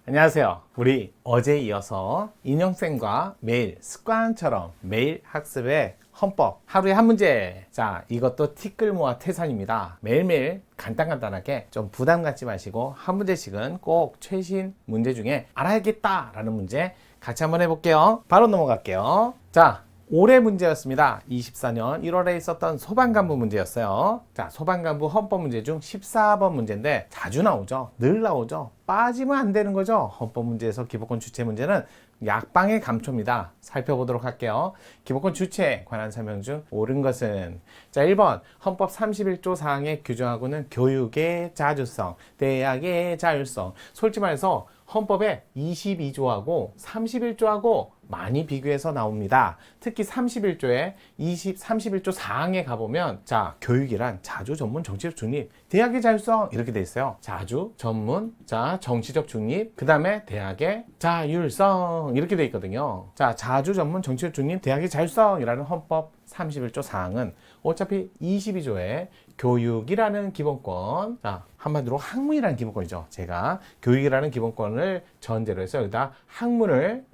안녕하세요. 우리 어제 이어서 인형쌤과 매일 습관처럼 매일 학습의 헌법 하루에 한 문제. 자, 이것도 티끌모아 태산입니다. 매일매일 간단하게 좀 부담 갖지 마시고 한 문제씩은 꼭 최신 문제 중에 알아야겠다라는 문제 같이 한번 해볼게요. 바로 넘어갈게요. 자, 올해 문제였습니다. 24년 1월에 있었던 소방관부 문제였어요. 자, 소방관부 헌법 문제 중 14번 문제인데 자주 나오죠. 늘 나오죠. 빠지면 안 되는 거죠. 헌법 문제에서 기본권 주체 문제는 약방의 감초입니다. 살펴보도록 할게요. 기본권 주체에 관한 설명 중 옳은 것은 자, 1번 헌법 31조 사항에 규정하고는 교육의 자주성, 대학의 자율성. 솔직히 말해서 헌법에 22조하고 31조하고 많이 비교해서 나옵니다. 특히 31조에 31조 사항에 가보면 자, 교육이란 자주, 전문, 정치적 중립, 대학의 자율성 이렇게 돼 있어요. 자주, 전문, 자, 정치적 중립, 그 다음에 대학의 자율성 이렇게 돼 있거든요. 자, 자주, 전문, 정치적 중립, 대학의 자율성이라는 헌법 31조 사항은 어차피 22조에 교육이라는 기본권, 자, 한마디로 학문이라는 기본권이죠. 제가 교육이라는 기본권을 전제로 해서 여기다 학문을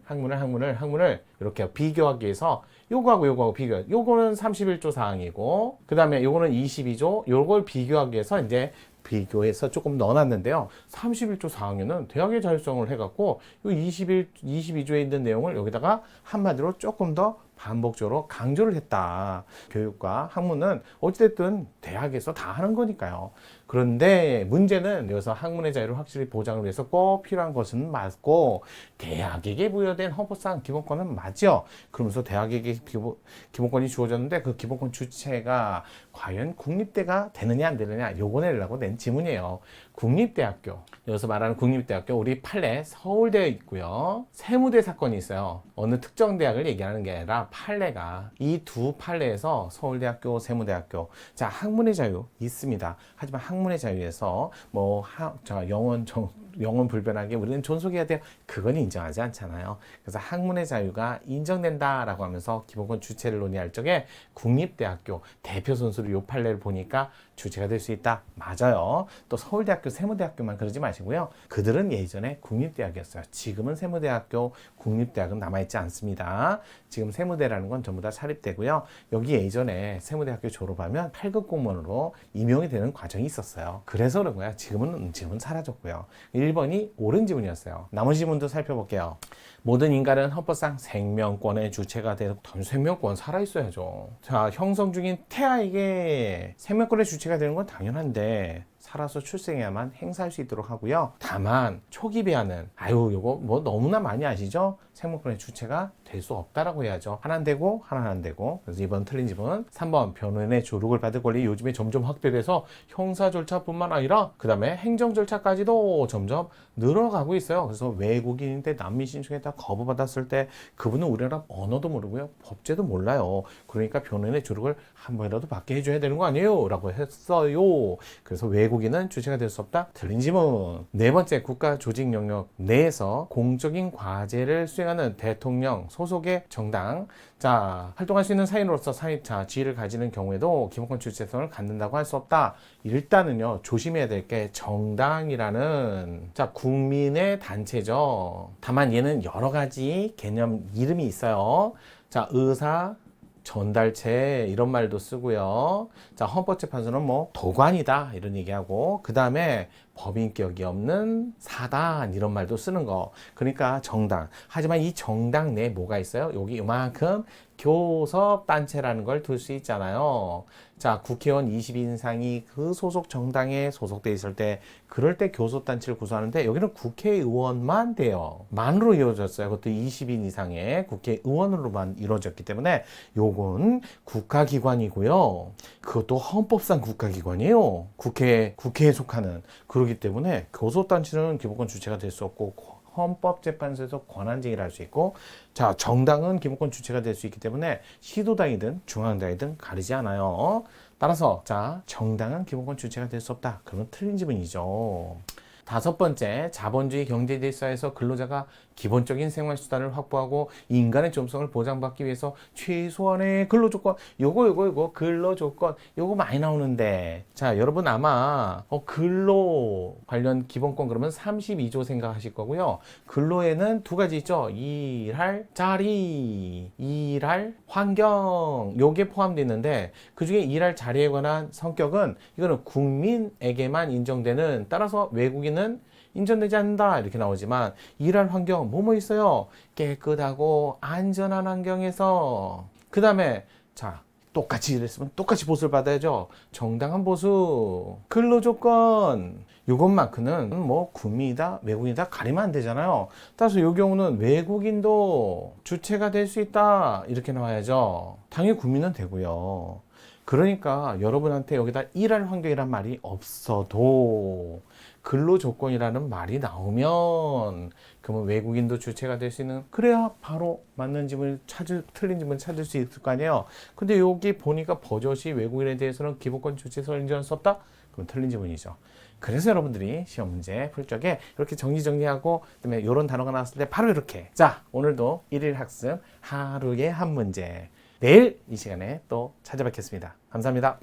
이렇게 비교하기 위해서 요거하고 비교. 요거는 31조 사항이고, 그 다음에 요거는 22조, 요걸 비교하기 위해서 이제 비교해서 조금 넣어놨는데요. 31조 사항에는 대학의 자율성을 해갖고 요 22조에 있는 내용을 여기다가 한마디로 조금 더 반복적으로 강조를 했다. 교육과 학문은 어찌됐든 대학에서 다 하는 거니까요. 그런데 문제는 여기서 학문의 자유를 확실히 보장을 위해서 꼭 필요한 것은 맞고 대학에게 부여된 헌법상 기본권은 맞죠. 그러면서 대학에게 기본권이 주어졌는데 그 기본권 주체가 과연 국립대가 되느냐 안 되느냐 요거 내려고 낸 지문이에요. 국립대학교, 여기서 말하는 국립대학교 우리 판례 서울대에 있고요. 세무대 사건이 있어요. 어느 특정 대학을 얘기하는 게 아니라 판례가 이 두 판례에서 서울대학교, 세무대학교 자, 학문의 자유 있습니다. 하지만 학문의 자유에서 영원 불변하게 우리는 존속해야 돼요. 그건 인정하지 않잖아요. 그래서 학문의 자유가 인정된다라고 하면서 기본권 주체를 논의할 적에 국립대학교 대표 선수로 요 판례를 보니까 주체가 될 수 있다. 맞아요. 또 서울대학교, 세무대학교만 그러지 마시고요. 그들은 예전에 국립대학이었어요. 지금은 세무대학교, 국립대학은 남아있지 않습니다. 지금 세무대라는 건 전부 다 사립대고요. 여기 예전에 세무대학교 졸업하면 8급 공무원으로 임용이 되는 과정이 있었어요. 그래서 그런 거야. 지금은 사라졌고요. 1번이 옳은 지문이었어요. 나머지 지문도 살펴볼게요. 모든 인간은 헌법상 생명권의 주체가 되고 생명권 살아있어야죠. 자, 형성 중인 태아에게 생명권의 주체가 되는 건 당연한데 살아서 출생해야만 행사할 수 있도록 하고요. 다만 초기 배아는 요거 뭐 너무나 많이 아시죠? 생명권의 주체가 될 수 없다라고 해야죠. 하나는 되고 하나는 안 되고. 그래서 2번 틀린 집은 3번 변호인의 조력을 받을 권리 요즘에 점점 확대돼서 형사 절차뿐만 아니라 그 다음에 행정 절차까지도 점점 늘어가고 있어요. 그래서 외국인인데 난민 신청했다 거부받았을 때 그분은 우리나라 언어도 모르고요. 법제도 몰라요. 그러니까 변호인의 조력을 한 번이라도 받게 해줘야 되는 거 아니에요? 라고 했어요. 그래서 외국인은 주체가 될 수 없다. 틀린 지문. 네 번째, 국가 조직 영역 내에서 공적인 과제를 수행하는 대통령 소속의 정당, 자, 활동할 수 있는 사인으로서 사회자 지위를 가지는 경우에도 기본권 주체성을 갖는다고 할 수 없다. 일단은요, 조심해야 될 게 정당이라는 자, 국민의 단체죠. 다만 얘는 여러 가지 개념 이름이 있어요. 자, 의사 전달체 이런 말도 쓰고요. 자, 헌법재판소는 뭐 도관이다 이런 얘기하고 그 다음에 법인격이 없는 사단 이런 말도 쓰는 거. 그러니까 정당. 하지만 이 정당 내에 뭐가 있어요? 여기 이만큼 교섭단체라는 걸 둘 수 있잖아요. 자, 국회의원 20인 이상이 그 소속 정당에 소속돼 있을 때 그럴 때 교섭단체를 구성하는데 여기는 국회의원만 돼요. 만으로 이루어졌어요. 그것도 20인 이상의 국회의원으로만 이루어졌기 때문에 요건 국가기관이고요. 그것도 헌법상 국가기관이에요. 국회에 속하는. 그렇기 때문에 교섭단체는 기본권 주체가 될 수 없고 헌법재판소에서 권한쟁의를 할 수 있고 자, 정당은 기본권 주체가 될 수 있기 때문에 시도당이든 중앙당이든 가리지 않아요. 따라서 자, 정당은 기본권 주체가 될 수 없다. 그건 틀린 지문이죠. 다섯 번째, 자본주의 경제 질서에서 근로자가 기본적인 생활수단을 확보하고 인간의 존엄성을 보장받기 위해서 최소한의 근로조건, 요거 근로조건 요거 많이 나오는데, 자 여러분 아마 근로 관련 기본권 그러면 32조 생각하실 거고요. 근로에는 두 가지 있죠. 일할 자리, 일할 환경, 요게 포함되어 있는데, 그 중에 일할 자리에 관한 성격은 이거는 국민에게만 인정되는, 따라서 외국인은 인정되지 않는다 이렇게 나오지만, 일할 환경 뭐뭐 있어요? 깨끗하고 안전한 환경에서, 그 다음에 자 똑같이 일했으면 똑같이 보수를 받아야죠. 정당한 보수. 근로조건 요것만큼은 뭐 국민이다 외국인이다 가리면 안 되잖아요. 따라서 요 경우는 외국인도 주체가 될 수 있다 이렇게 나와야죠. 당연히 국민은 되고요. 그러니까 여러분한테 여기다 일할 환경이란 말이 없어도 근로조건이라는 말이 나오면, 그러면 외국인도 주체가 될 수 있는, 그래야 바로 맞는 지문을 틀린 지문을 찾을 수 있을 거 아니에요. 근데 여기 보니까 버젓이 외국인에 대해서는 기본권 주체성을 인정할 수 없다? 그럼 틀린 지문이죠. 그래서 여러분들이 시험 문제 풀 적에 이렇게 정리하고, 그다음에 이런 단어가 나왔을 때 바로 이렇게. 자, 오늘도 일일 학습 하루에 한 문제. 내일 이 시간에 또 찾아뵙겠습니다. 감사합니다.